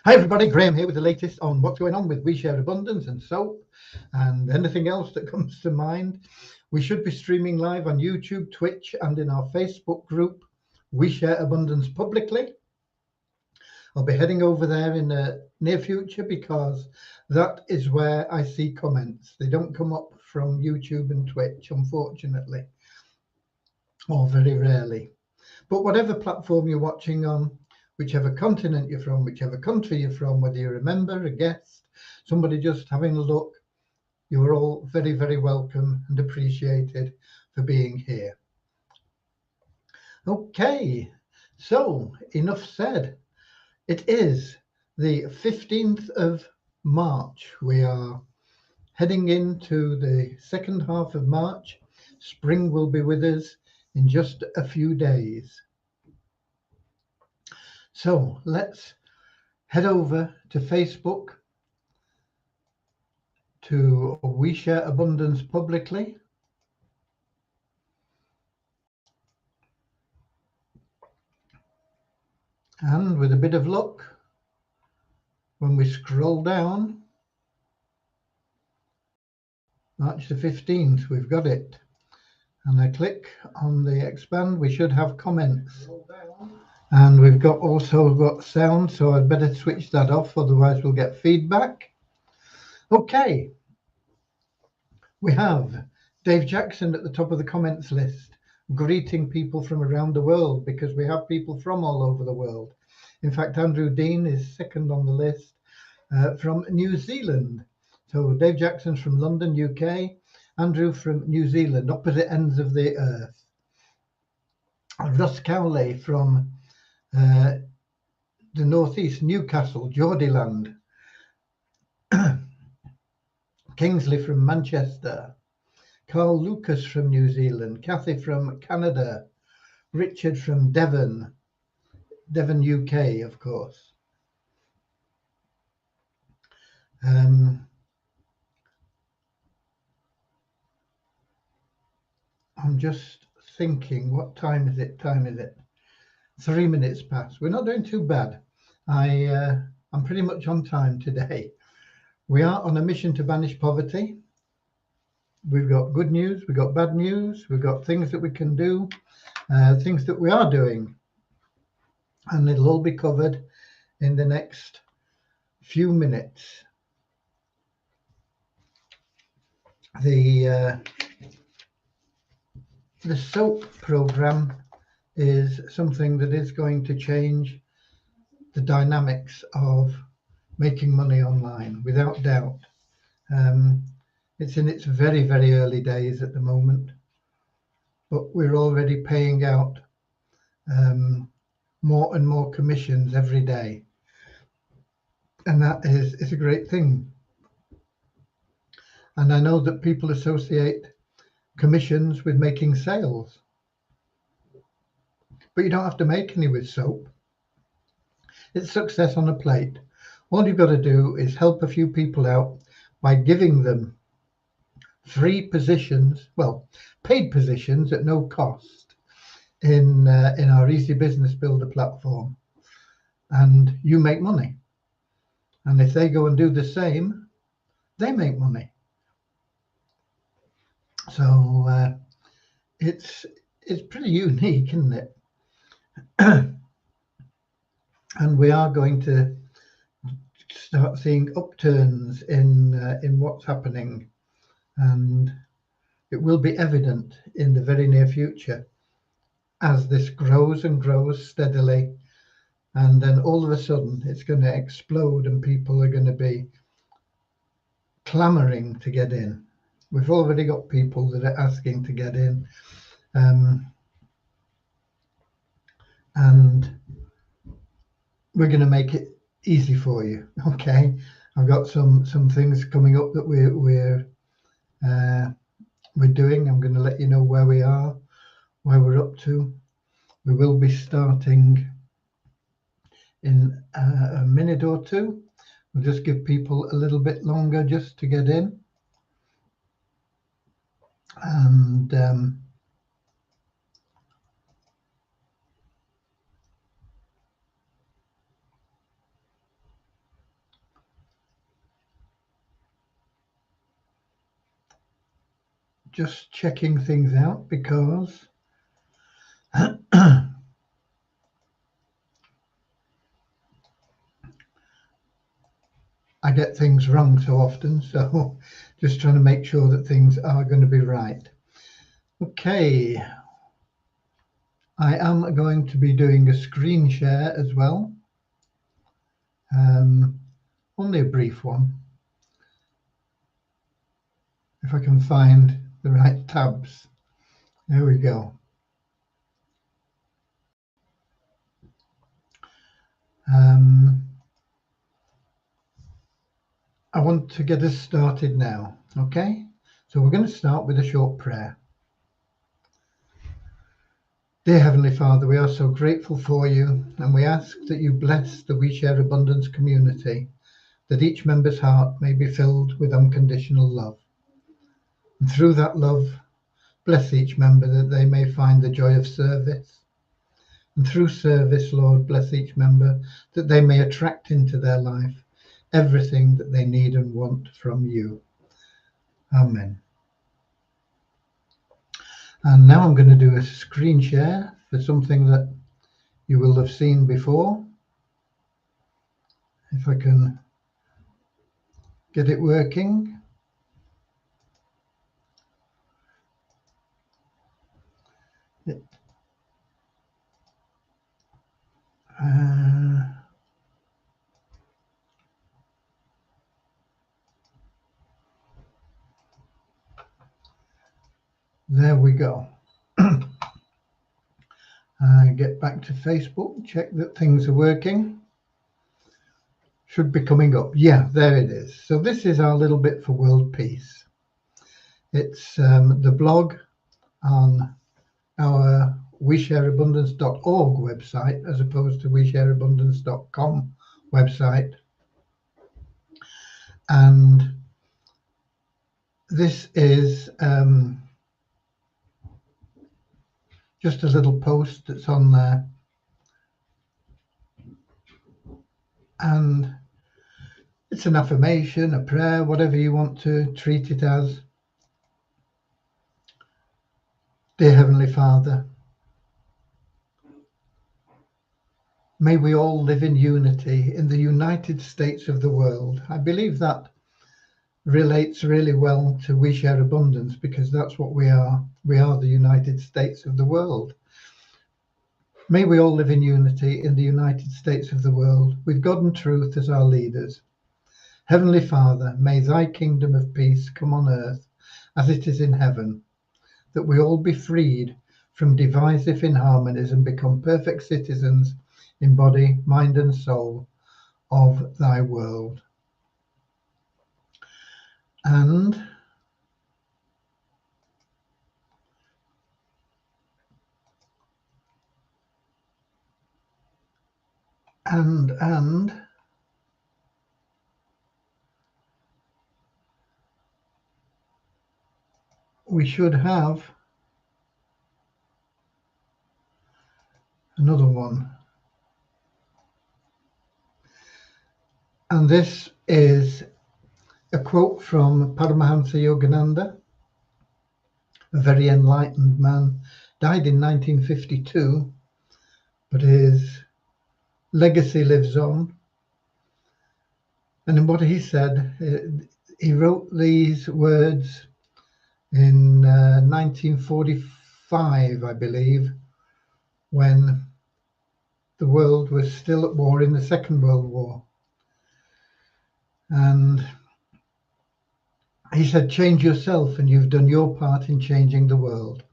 Hi everybody, Graham here with the latest on what's going on with We Share Abundance and soap and anything else that comes to mind. We should be streaming live on YouTube, Twitch and in our Facebook group, We Share Abundance Publicly. I'll be heading over there in the near future because that is where I see comments. They don't come up from YouTube and Twitch, unfortunately, or very rarely. But whatever platform you're watching on, whichever continent you're from, whichever country you're from, whether you're a member, a guest, somebody just having a look, you're all very, very welcome and appreciated for being here. Okay, so enough said. It is the 15th of March. We are heading into the second half of March. Spring will be with us in just a few days. So let's head over to Facebook to We Share Abundance Publicly. And with a bit of luck, when we scroll down, March the 15th, we've got it. And I click on the expand, we should have comments. And we've also got sound, so I'd better switch that off, otherwise we'll get feedback. Okay. We have Dave Jackson at the top of the comments list, greeting people from around the world, because we have people from all over the world. In fact, Andrew Dean is second on the list from New Zealand. So Dave Jackson's from London, UK, Andrew from New Zealand, opposite ends of the earth. Russ Cowley from the northeast, Newcastle, Geordieland. Kingsley from Manchester. Carl Lucas from New Zealand, Kathy from Canada, Richard from Devon, UK, of course. I'm just thinking, what time is it? 3 minutes past. We're not doing too bad. I'm pretty much on time today. We are on a mission to banish poverty. We've got good news, we've got bad news, we've got things that we can do, things that we are doing. And it'll all be covered in the next few minutes. The SOAP program is something that is going to change the dynamics of making money online, without doubt. It's in its very, very early days at the moment, but we're already paying out more and more commissions every day. And that is a great thing. And I know that people associate commissions with making sales, but you don't have to make any with soap. It's success on a plate. All you've got to do is help a few people out by giving them free positions, well, paid positions at no cost in our Easy Business Builder platform, and you make money. And if they go and do the same, they make money. So it's pretty unique, isn't it? And we are going to start seeing upturns in what's happening, and it will be evident in the very near future as this grows and grows steadily, and then all of a sudden it's going to explode and people are going to be clamoring to get in. We've already got people that are asking to get in, and we're going to make it easy for you. Okay, I've got some things coming up that we're doing. I'm going to let you know where we are, where we're up to. We will be starting in a minute or two. We'll just give people a little bit longer just to get in. And just checking things out because I get things wrong so often, so just trying to make sure that things are going to be right. Okay, I am going to be doing a screen share as well, only a brief one, if I can find the right tabs. There we go. I want to get us started now, okay? So we're going to start with a short prayer. Dear Heavenly Father, we are so grateful for you, and we ask that you bless the We Share Abundance community, that each member's heart may be filled with unconditional love. And through that love, bless each member that they may find the joy of service. And through service, Lord, bless each member that they may attract into their life everything that they need and want from you. Amen. And now I'm going to do a screen share for something that you will have seen before. If I can get it working. There we go. Get back to Facebook, check that things are working. Should be coming up. Yeah, there it is. So this is our little bit for world peace. It's the blog on our WeShareAbundance.org website as opposed to WeShareAbundance.com website. And this is just a little post that's on there. And it's an affirmation, a prayer, whatever you want to treat it as. Dear Heavenly Father, may we all live in unity in the United States of the world. I believe that relates really well to We Share Abundance because that's what we are. We are the United States of the world. May we all live in unity in the United States of the world with God and truth as our leaders. Heavenly Father, may thy kingdom of peace come on earth as it is in heaven, that we all be freed from divisive inharmonies and become perfect citizens in body, mind and soul of thy world. And we should have another one. And this is a quote from Paramahansa Yogananda, a very enlightened man, died in 1952, but his legacy lives on. And in what he said, he wrote these words in 1945, I believe, when the world was still at war in the Second World War. And he said, change yourself and you've done your part in changing the world.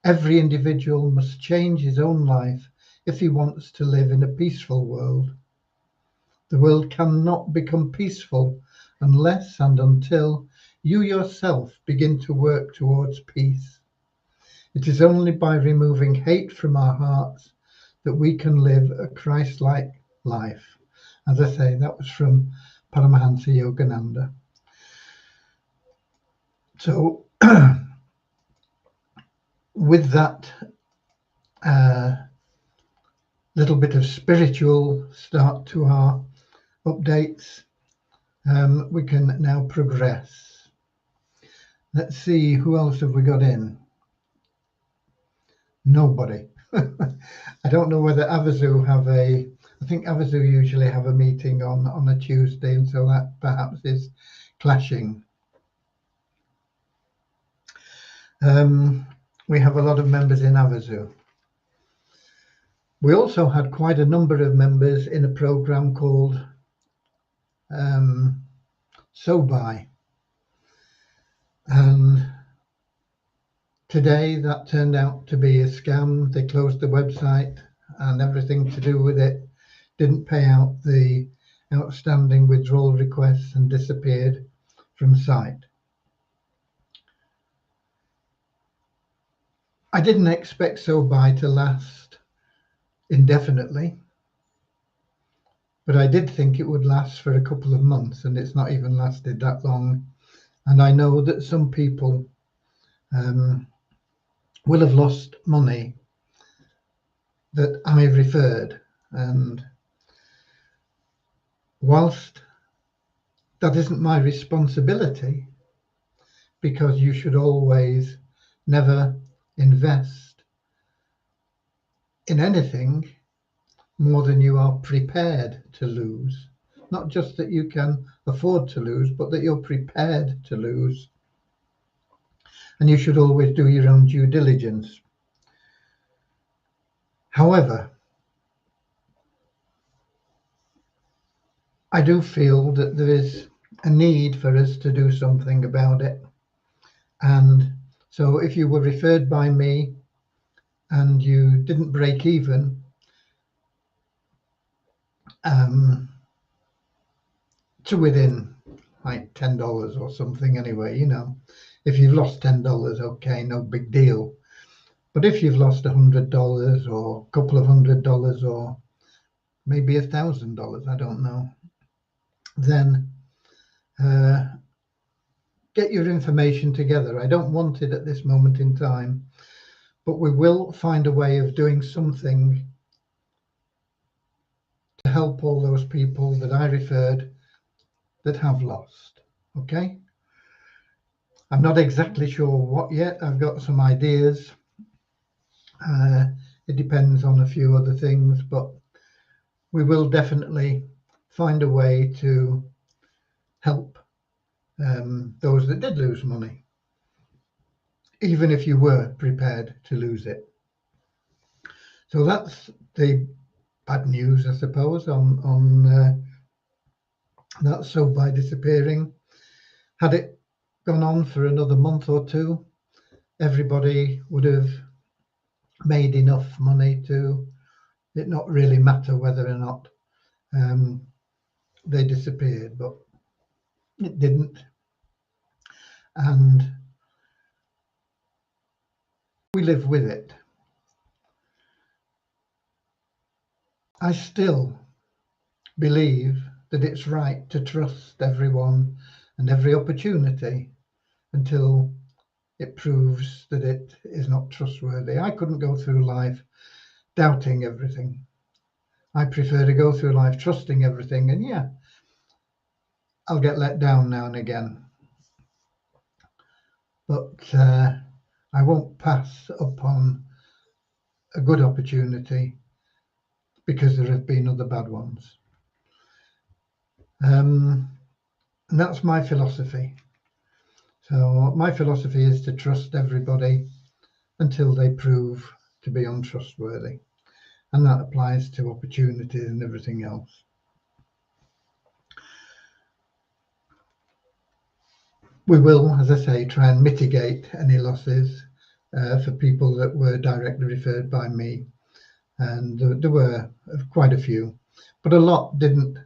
Every individual must change his own life if he wants to live in a peaceful world. The world cannot become peaceful unless and until you yourself begin to work towards peace. It is only by removing hate from our hearts that we can live a Christ-like life. As I say, that was from Paramahansa Yogananda. So, with that little bit of spiritual start to our updates, we can now progress. Let's see, who else have we got in? Nobody. I don't know whether Avazu have I think Avazu usually have a meeting on a Tuesday, and so that perhaps is clashing. We have a lot of members in Avazu. We also had quite a number of members in a program called SoBuy, and today that turned out to be a scam. They closed the website and everything to do with it, didn't pay out the outstanding withdrawal requests, and disappeared from site. I didn't expect SoBuy to last indefinitely, but I did think it would last for a couple of months, and it's not even lasted that long. And I know that some people will have lost money that I referred, and whilst that isn't my responsibility, because you should always never invest in anything more than you are prepared to lose. Not just that you can afford to lose, but that you're prepared to lose. And you should always do your own due diligence. However, I do feel that there is a need for us to do something about it. And so if you were referred by me and you didn't break even, to within like $10 or something anyway, if you've lost $10, okay, no big deal. But if you've lost $100 or a couple of $100 or maybe $1,000, I don't know, then get your information together. I don't want it at this moment in time, but we will find a way of doing something to help all those people that I referred that have lost. Okay? I'm not exactly sure what yet. I've got some ideas. It depends on a few other things, but we will definitely find a way to help those that did lose money, even if you were prepared to lose it. So that's the bad news, I suppose, on that SoBuy disappearing. Had it gone on for another month or two, everybody would have made enough money to it not really matter whether or not they disappeared, but it didn't. And we live with it. I still believe that it's right to trust everyone and every opportunity until it proves that it is not trustworthy. I couldn't go through life doubting everything. I prefer to go through life trusting everything, and yeah, I'll get let down now and again. But I won't pass upon a good opportunity because there have been other bad ones. And that's my philosophy. So my philosophy is to trust everybody until they prove to be untrustworthy. And that applies to opportunities and everything else. We will, as I say, try and mitigate any losses for people that were directly referred by me. And there were quite a few, but a lot didn't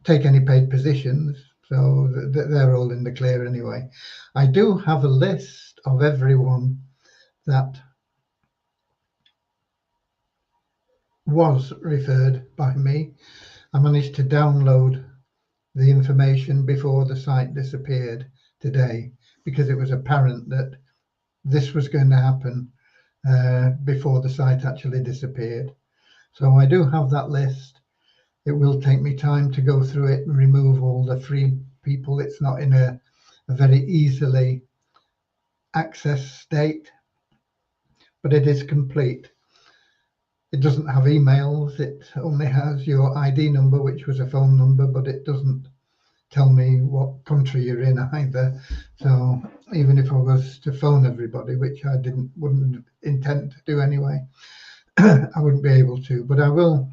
take any paid positions, so they're all in the clear anyway. I do have a list of everyone that was referred by me. I managed to download the information before the site disappeared today, because it was apparent that this was going to happen before the site actually disappeared. So I do have that list. It will take me time to go through it and remove all the free people. It's not in a very easily accessed state, but it is complete. It doesn't have emails. It only has your ID number, which was a phone number, but it doesn't tell me what country you're in either. So even if I was to phone everybody, which I wouldn't intend to do anyway, I wouldn't be able to. But I will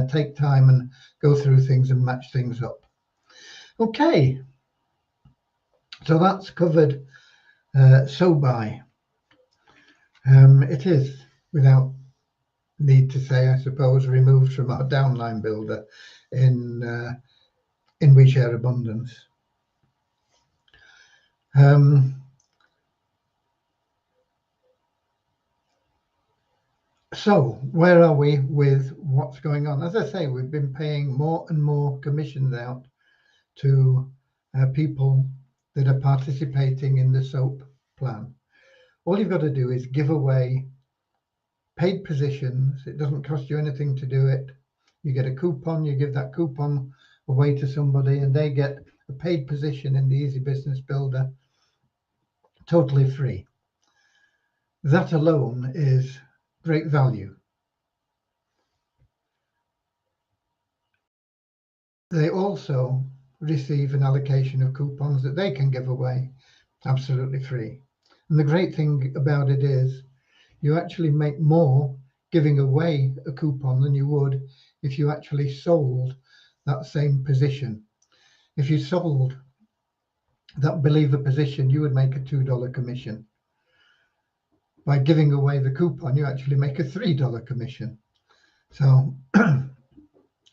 take time and go through things and match things up. Okay, so that's covered SoBuy. It is, without need to say, I suppose, removed from our downline builder in WeShare Abundance. So where are we with what's going on? As I say, we've been paying more and more commissions out to people that are participating in the SOAP plan. All you've got to do is give away paid positions. It doesn't cost you anything to do it. You get a coupon, you give that coupon away to somebody, and they get a paid position in the Easy Business Builder totally free. That alone is great value. They also receive an allocation of coupons that they can give away absolutely free. And the great thing about it is you actually make more giving away a coupon than you would if you actually sold that same position. If you sold that believer position, you would make a $2 commission. By giving away the coupon, you actually make a $3 commission. So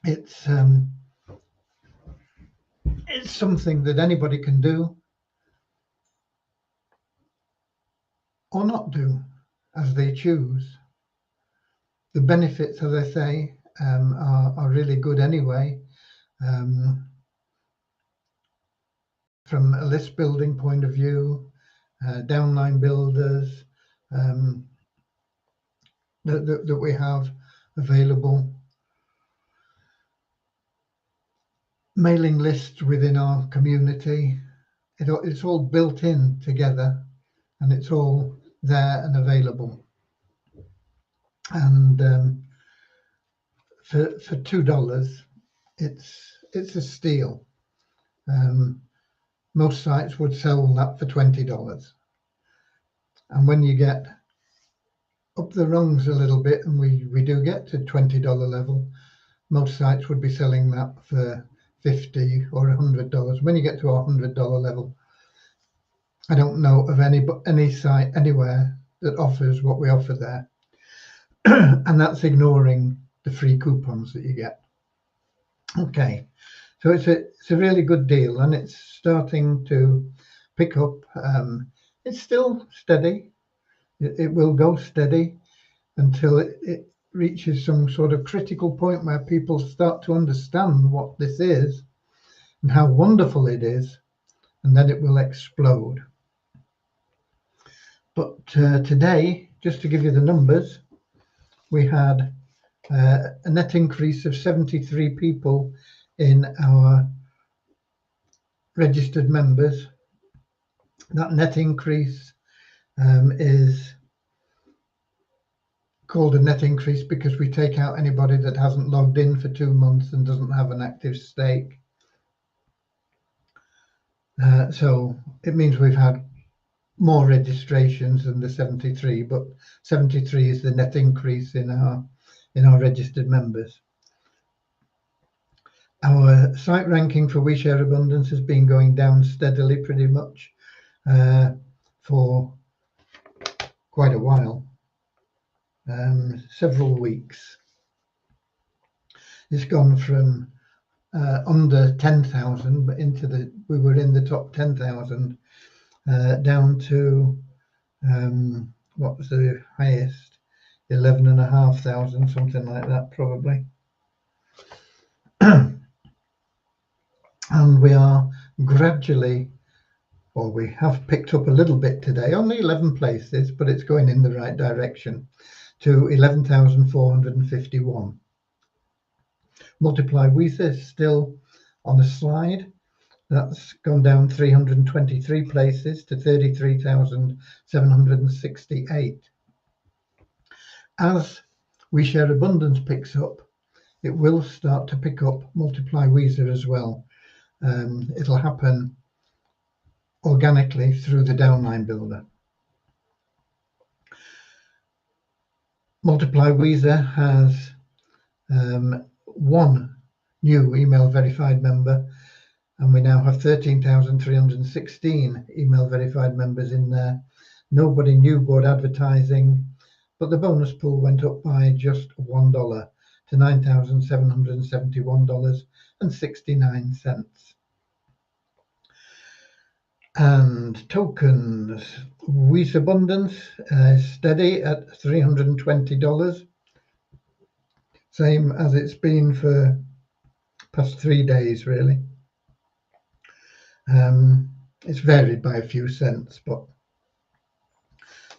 it's something that anybody can do or not do as they choose. The benefits, as I say, are really good anyway. From a list building point of view, downline builders that we have available, mailing lists within our community. It's all built in together, and it's all there and available. And for $2, it's a steal. Most sites would sell that for $20. And when you get up the rungs a little bit, and we do get to $20 level, most sites would be selling that for $50 or $100. When you get to our $100 level, I don't know of any site anywhere that offers what we offer there. And that's ignoring the free coupons that you get. Okay, so it's a really good deal, and it's starting to pick up. It's still steady. It will go steady until it reaches some sort of critical point where people start to understand what this is and how wonderful it is, and then it will explode. But today, just to give you the numbers, we had a net increase of 73 people in our registered members. That net increase is called a net increase because we take out anybody that hasn't logged in for 2 months and doesn't have an active stake. So it means we've had more registrations than the 73, but 73 is the net increase in our registered members. Our site ranking for WeShare Abundance has been going down steadily pretty much for quite a while, several weeks. It's gone from under 10,000, but we were in the top 10,000, down to what was the highest? 11,500, something like that, probably. And we are gradually, or we have picked up a little bit today, only 11 places, but it's going in the right direction, to 11,451. Multiply with is still on a slide, That's gone down 323 places to 33,768. As We Share Abundance picks up, it will start to pick up Multiply Weezer as well. It'll happen organically through the downline builder. Multiply Weezer has one new email verified member, and we now have 13,316 email verified members in there. Nobody new bought advertising, but the bonus pool went up by just $1 to $9,771.69. And tokens, Weezer Abundance is steady at $320, same as it's been for past 3 days really. It's varied by a few cents, but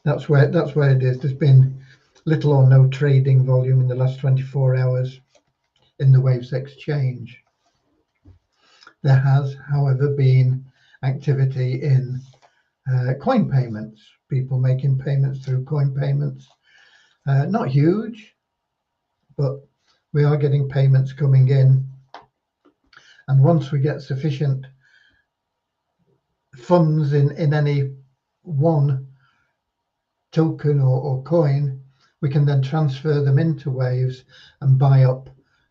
that's where it is. There's been little or no trading volume in the last 24 hours in the Waves exchange. There has, however, been activity in coin payments, people making payments through coin payments. Not huge, but we are getting payments coming in. And once we get sufficient funds in any one token or coin, we can then transfer them into Waves and buy up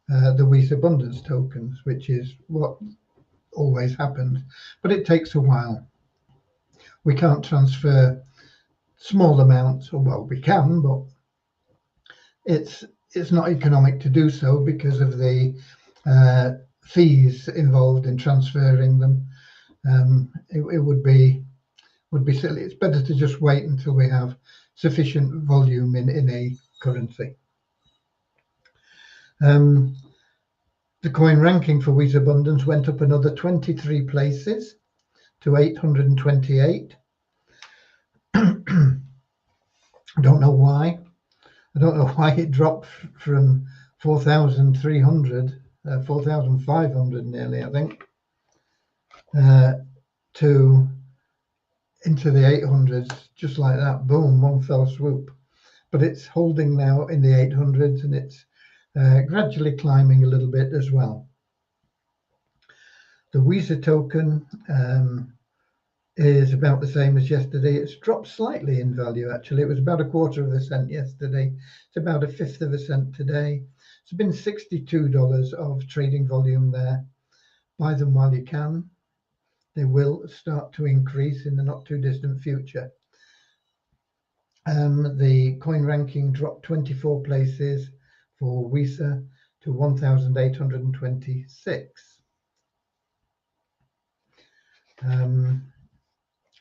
the Weezer Abundance tokens, which is what always happens, but it takes a while. We can't transfer small amounts, or well, we can, but it's not economic to do so because of the fees involved in transferring them. It would be silly. It's better to just wait until we have sufficient volume in a currency. The coin ranking for Weezer Abundance went up another 23 places to 828. I don't know why. I don't know why it dropped from 4,300, 4,500 nearly, I think, to into the 800s, just like that. Boom, one fell swoop. But it's holding now in the 800s, and it's gradually climbing a little bit as well. The Weezer token is about the same as yesterday. It's dropped slightly in value, actually. It was about 1/4 cent yesterday. It's about 1/5 cent today. It's been $62 of trading volume there. Buy them while you can. They will start to increase in the not too distant future. The coin ranking dropped 24 places for Weezer to 1,826.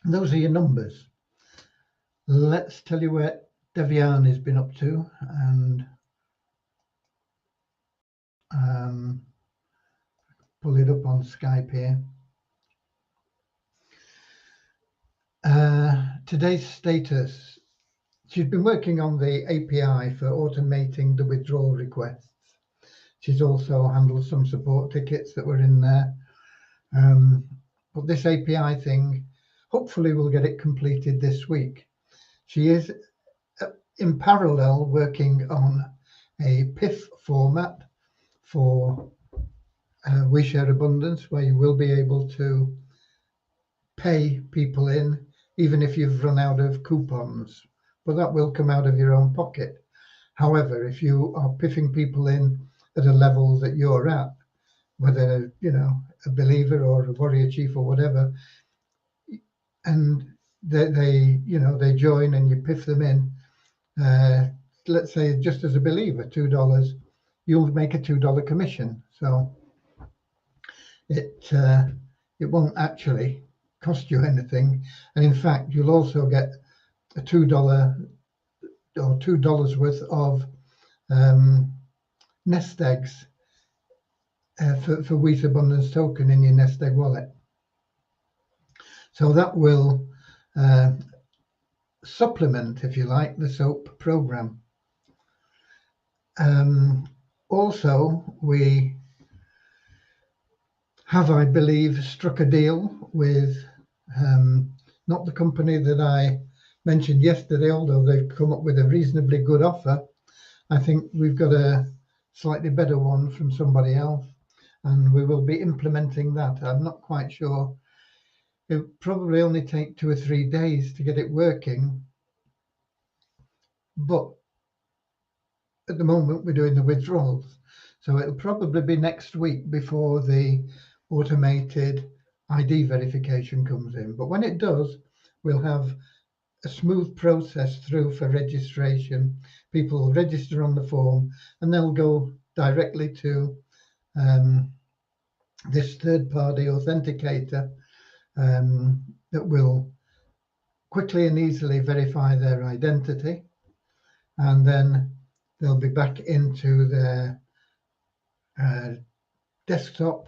Those are your numbers. Let's tell you where Devian has been up to, and pull it up on Skype here. Today's status. She's been working on the API for automating the withdrawal requests. She's also handled some support tickets that were in there. But this API thing, hopefully we'll get it completed this week. She is in parallel working on a PIF format for We Share Abundance, where you will be able to pay people in even if you've run out of coupons, but that will come out of your own pocket. However, if you are piffing people in at a level that you're at, whether a believer or a warrior chief or whatever, and they join and you piff them in, let's say just as a believer, $2, you'll make a $2 commission. So it won't actually cost you anything, and in fact you'll also get a $2 or $2 worth of nest eggs for Weezer Abundance token in your nest egg wallet. So that will supplement, if you like, the SOAP program. Also, we have, I believe, struck a deal with not the company that I mentioned yesterday, although they've come up with a reasonably good offer. I think we've got a slightly better one from somebody else, and we will be implementing that. I'm not quite sure. It'll probably only take 2 or 3 days to get it working, but at the moment we're doing the withdrawals. So it'll probably be next week before the automated ID verification comes in. But when it does, we'll have a smooth process through for registration. People will register on the form and they'll go directly to this third-party authenticator that will quickly and easily verify their identity, and then they'll be back into their desktop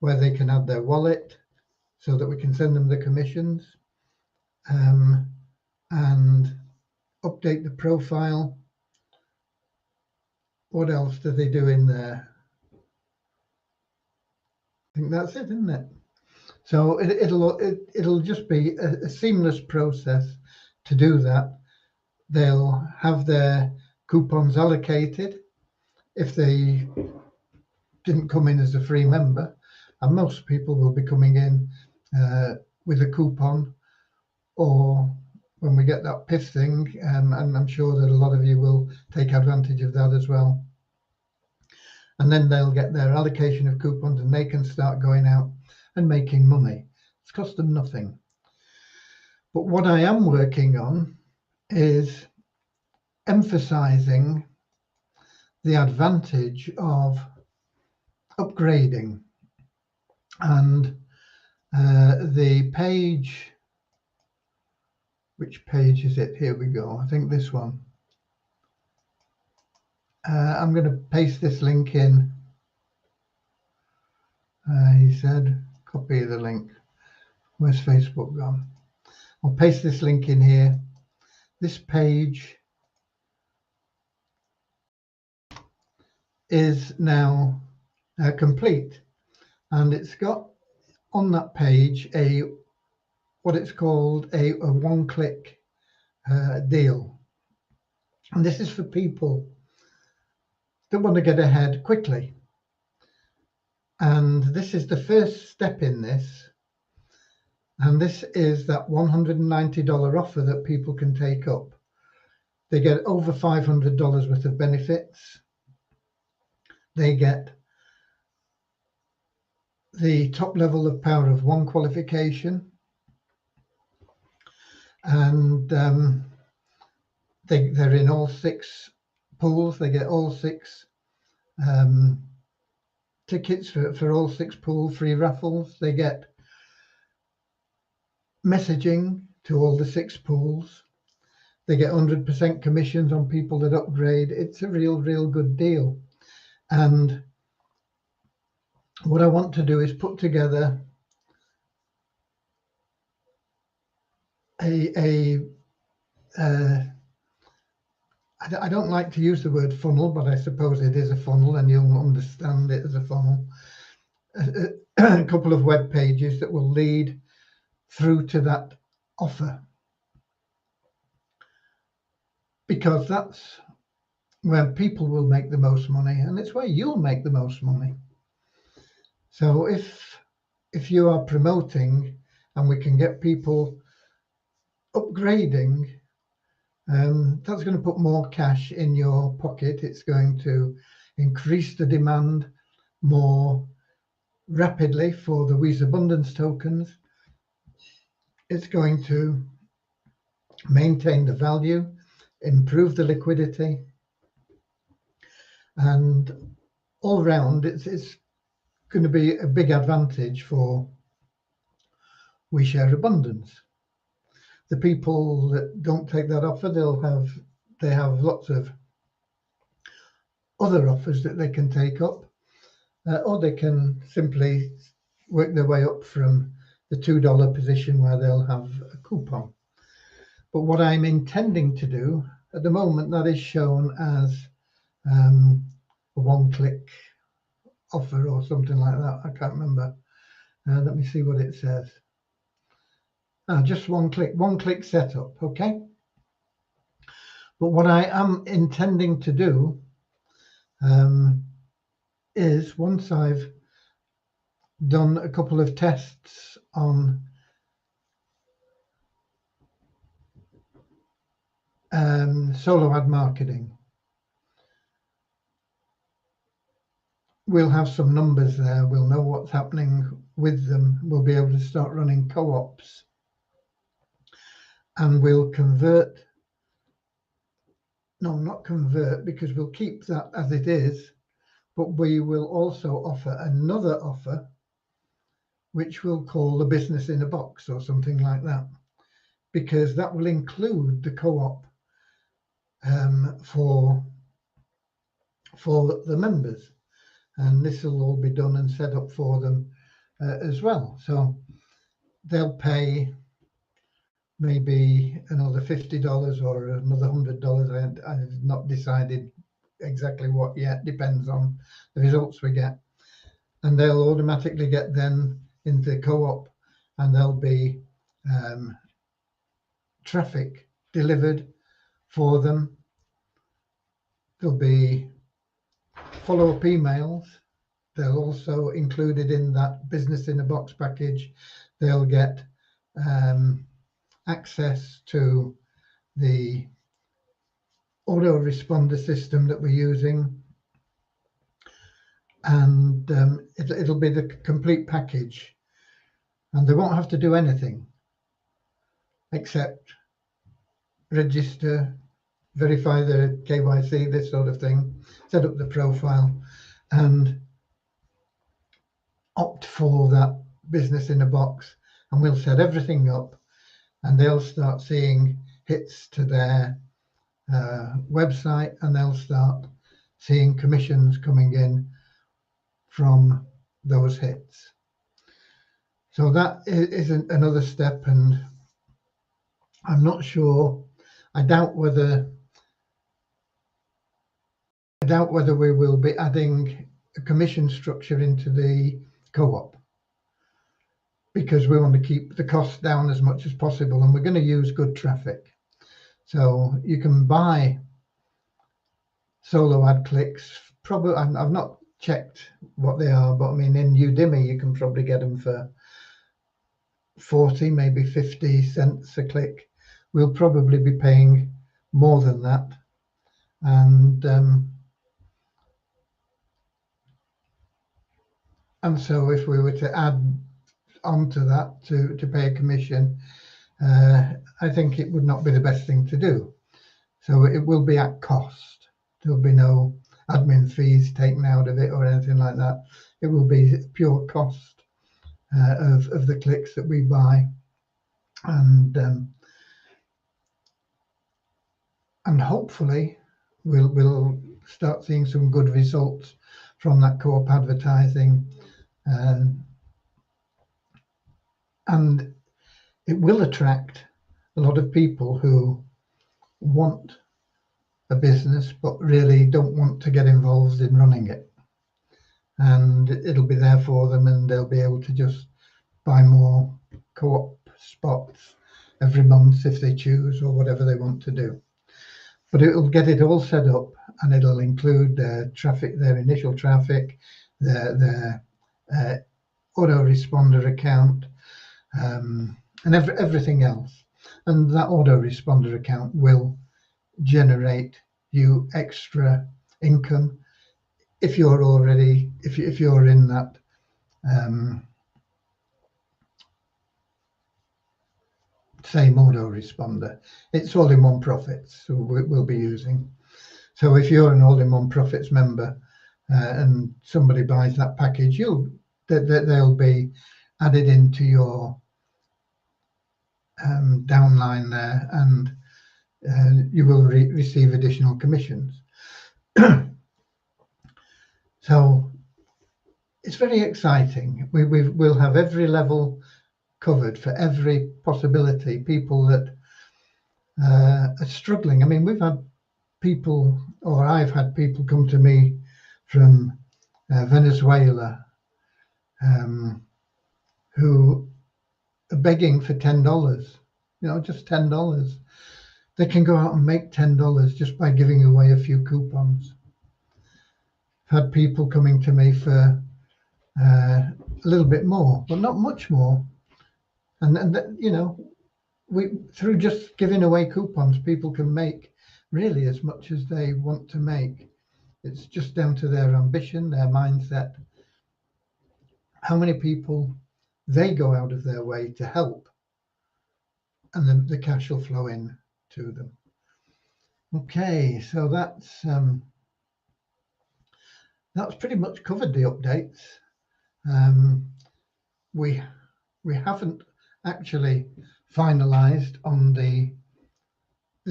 where they can add their wallet so that we can send them the commissions and update the profile. What else do they do in there? I think that's it, isn't it? So it'll just be a seamless process to do that. They'll have their coupons allocated if they didn't come in as a free member, and most people will be coming in with a coupon, or when we get that PIF thing, and I'm sure that a lot of you will take advantage of that as well. And then they'll get their allocation of coupons and they can start going out and making money. It's cost them nothing. But what I am working on is emphasizing the advantage of upgrading. And the page, which page is it? Here we go. I think this one. I'm going to paste this link in. He said, copy the link. Where's Facebook gone? I'll paste this link in here. This page is now complete, and it's got on that page what it's called a one-click deal. And this is for people that want to get ahead quickly. And this is the first step in this. And this is that $190 offer that people can take up. They get over $500 worth of benefits. They get the top level of Power of One qualification. And they're in all 6 pools. They get all 6 tickets for all 6 pool free raffles. They get messaging to all the 6 pools. They get 100% commissions on people that upgrade. It's a real good deal. And what I want to do is put together I don't like to use the word funnel, but I suppose it is a funnel, and you'll understand it as a funnel. A couple of web pages that will lead through to that offer, because that's where people will make the most money, and it's where you'll make the most money. So if you are promoting and we can get people upgrading, that's going to put more cash in your pocket. It's going to increase the demand more rapidly for the Wheeze Abundance tokens. It's going to maintain the value, improve the liquidity, and all round it's going to be a big advantage for We Share Abundance. The people that don't take that offer, they have lots of other offers that they can take up, or they can simply work their way up from the $2 position where they'll have a coupon. But what I'm intending to do at the moment, that is shown as a one-click offer or something like that. I can't remember Let me see what it says. Just one click setup, okay? But what I am intending to do is, once I've done a couple of tests on solo ad marketing, we'll have some numbers there. We'll know what's happening with them. We'll be able to start running co-ops, and we'll convert. No, not convert, because we'll keep that as it is, but we will also offer another offer, which we'll call the business in a box or something like that, because that will include the co-op for the members, and this will all be done and set up for them as well. So they'll pay maybe another $50 or another $100. I've not decided exactly what yet. Depends on the results we get, and they'll automatically get then into co-op, and there'll be traffic delivered for them. There'll be follow-up emails. They're also included in that business in a box package. They'll get access to the autoresponder system that we're using, and it'll be the complete package, and they won't have to do anything except register, verify the KYC, this sort of thing, set up the profile, and opt for that business in a box, and we'll set everything up, and they'll start seeing hits to their website, and they'll start seeing commissions coming in from those hits. So that is another step, and I'm not sure. I doubt whether we will be adding a commission structure into the co-op, because we want to keep the cost down as much as possible, and we're going to use good traffic. So you can buy solo ad clicks. Probably, I've not checked what they are, but I mean, in Udemy you can probably get them for 40, maybe 50 cents a click. We'll probably be paying more than that, and so if we were to add onto that to pay a commission, I think it would not be the best thing to do. So it will be at cost. There'll be no admin fees taken out of it or anything like that. It will be pure cost of the clicks that we buy, and hopefully we'll start seeing some good results from that co-op advertising, and it will attract a lot of people who want a business but really don't want to get involved in running it, and it'll be there for them, and they'll be able to just buy more co-op spots every month if they choose, or whatever they want to do. But it'll get it all set up, and it'll include their traffic, their initial traffic, their autoresponder account, and everything else. And that autoresponder account will generate you extra income if you're already, if you're in that same autoresponder. It's All-in-One Profits so we'll be using. So if you're an All-in-One Profits member and somebody buys that package, they'll be added into your downline there, and you will receive additional commissions. So it's very exciting. We'll have every level covered for every possibility. People that are struggling. I mean, we've had people, or I've had people come to me from Venezuela, who are begging for $10, just $10. They can go out and make $10 just by giving away a few coupons. I've had people coming to me for a little bit more, but not much more. And through just giving away coupons, people can make really as much as they want to make. It's just down to their ambition, their mindset, how many people they go out of their way to help, and then the cash will flow in to them. Okay, so that's pretty much covered the updates. We haven't actually finalized on the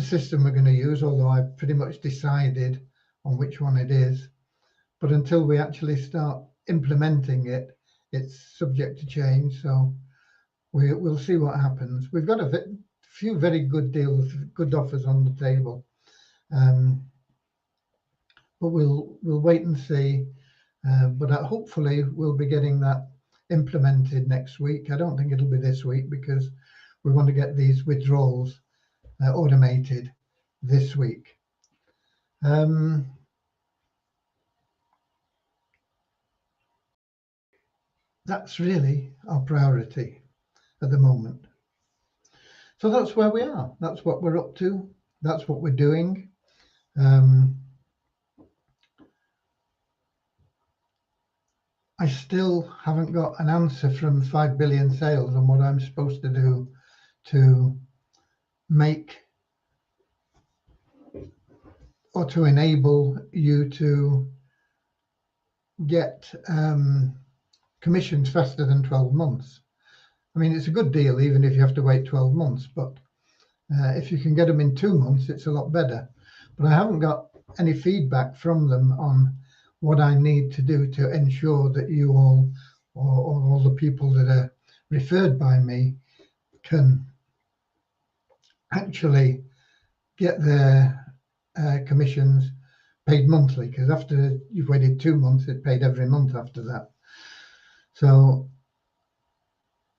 system we're going to use, although I've pretty much decided on which one it is. But until we actually start implementing it, it's subject to change. So we'll see what happens. We've got a few very good deals, good offers on the table, but we'll wait and see. But hopefully we'll be getting that implemented next week. I don't think it'll be this week because we want to get these withdrawals automated this week. That's really our priority at the moment. So that's where we are. That's what we're up to. That's what we're doing. I still haven't got an answer from 5 billion sales on what I'm supposed to do to make or to enable you to get commissions faster than 12 months. I mean, it's a good deal even if you have to wait 12 months, but if you can get them in 2 months, it's a lot better. But I haven't got any feedback from them on what I need to do to ensure that you all, or all the people that are referred by me, can actually get their commissions paid monthly, because after you've waited 2 months, it's paid every month after that. So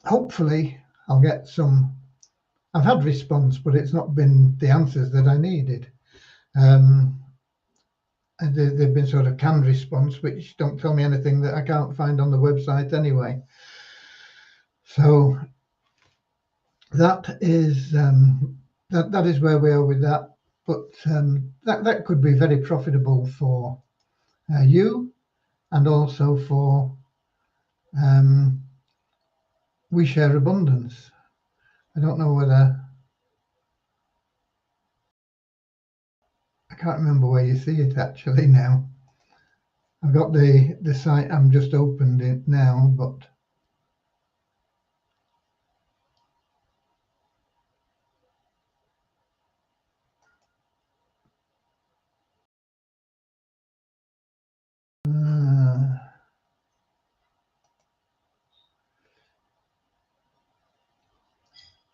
hopefully I'll get some. I've had response, but it's not been the answers that I needed. And they've been sort of canned response, which don't tell me anything that I can't find on the website anyway. So that is that is where we are with that. But that could be very profitable for you, and also for We Share Abundance. I don't know whether, I can't remember where you see it actually now. I've got the site, I'm just opened it now, but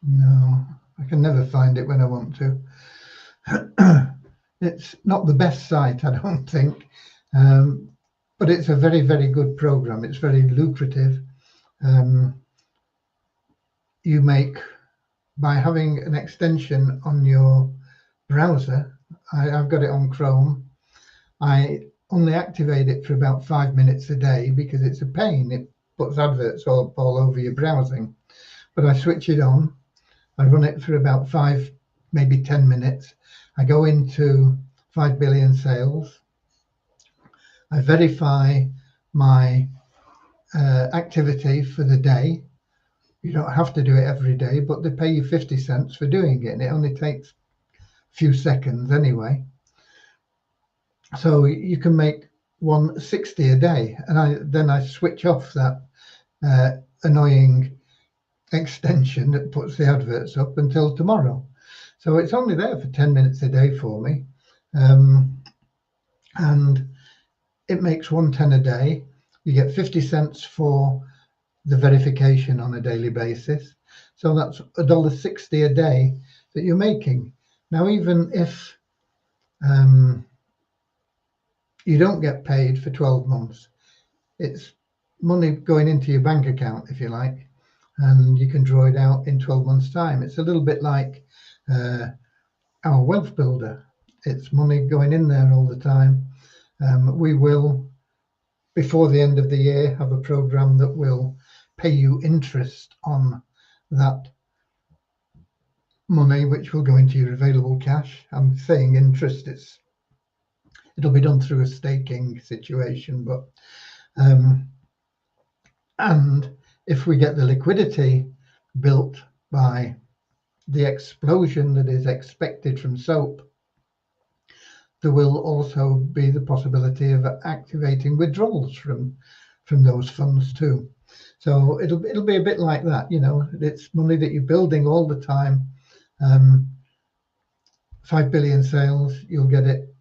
no, I can never find it when I want to. It's not the best site, I don't think, but it's a very, very good program. It's very lucrative. You make, by having an extension on your browser, I've got it on Chrome, I only activate it for about 5 minutes a day because it's a pain. It puts adverts all over your browsing. But I switch it on, I run it for about 5, maybe 10 minutes. I go into 5 billion sales. I verify my activity for the day. You don't have to do it every day, but they pay you 50 cents for doing it, and it only takes a few seconds anyway. So you can make 160 a day, and then I switch off that annoying extension that puts the adverts up until tomorrow. So it's only there for 10 minutes a day for me, and it makes 110 a day. You get 50 cents for the verification on a daily basis. So that's $1.60 a day that you're making. Now, even if you don't get paid for 12 months, it's money going into your bank account, if you like. and you can draw it out in 12 months' time. It's a little bit like our wealth builder. It's money going in there all the time. We will, before the end of the year, have a program that will pay you interest on that money, which will go into your available cash. I'm saying interest, it'll be done through a staking situation, but and if we get the liquidity built by the explosion that is expected from SOAP, there will also be the possibility of activating withdrawals from those funds too. So it'll be a bit like that, you know. It's money that you're building all the time. 5 billion sales, you'll get it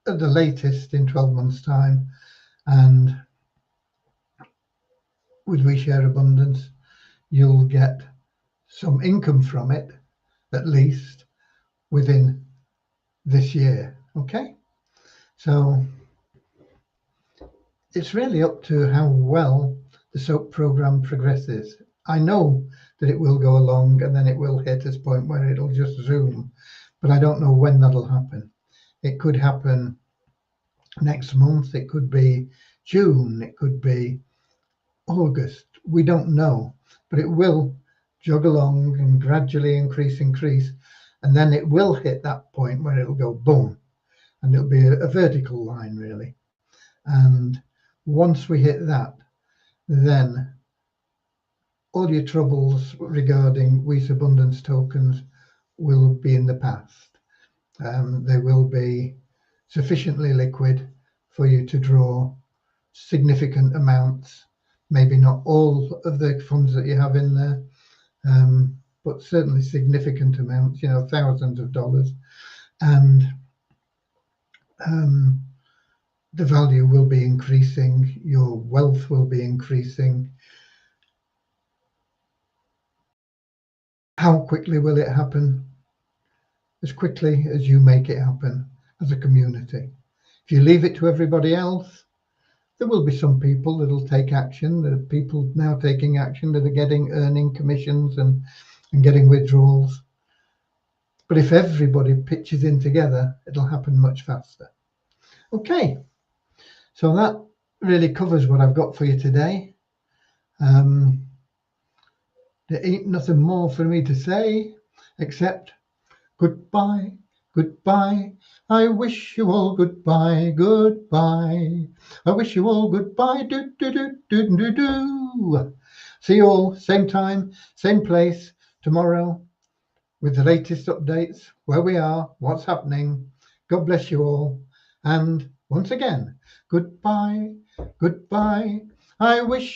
at the latest in 12 months' time, and with WeShare Abundance, you'll get some income from it, at least within this year. Okay, so it's really up to how well the SOAP program progresses. I know that it will go along and then it will hit this point where it'll just zoom, but I don't know when that'll happen. It could happen next month, it could be June, it could be August. We don't know, but it will jog along and gradually increase, and then it will hit that point where it'll go boom, and it'll be a vertical line really. And once we hit that, then all your troubles regarding WES Abundance tokens will be in the past. They will be sufficiently liquid for you to draw significant amounts, maybe not all of the funds that you have in there, but certainly significant amounts, you know, thousands of dollars. And the value will be increasing, your wealth will be increasing. How quickly will it happen? As quickly as you make it happen as a community. If you leave it to everybody else, there will be some people that will take action. There are people now taking action that are earning commissions and getting withdrawals. But if everybody pitches in together, it'll happen much faster. Okay, so that really covers what I've got for you today. There ain't nothing more for me to say except goodbye, goodbye. I wish you all goodbye, goodbye. I wish you all goodbye, do, do, do, do, do, do. See you all, same time, same place, tomorrow, with the latest updates, where we are, what's happening. God bless you all. And once again, goodbye, goodbye. I wish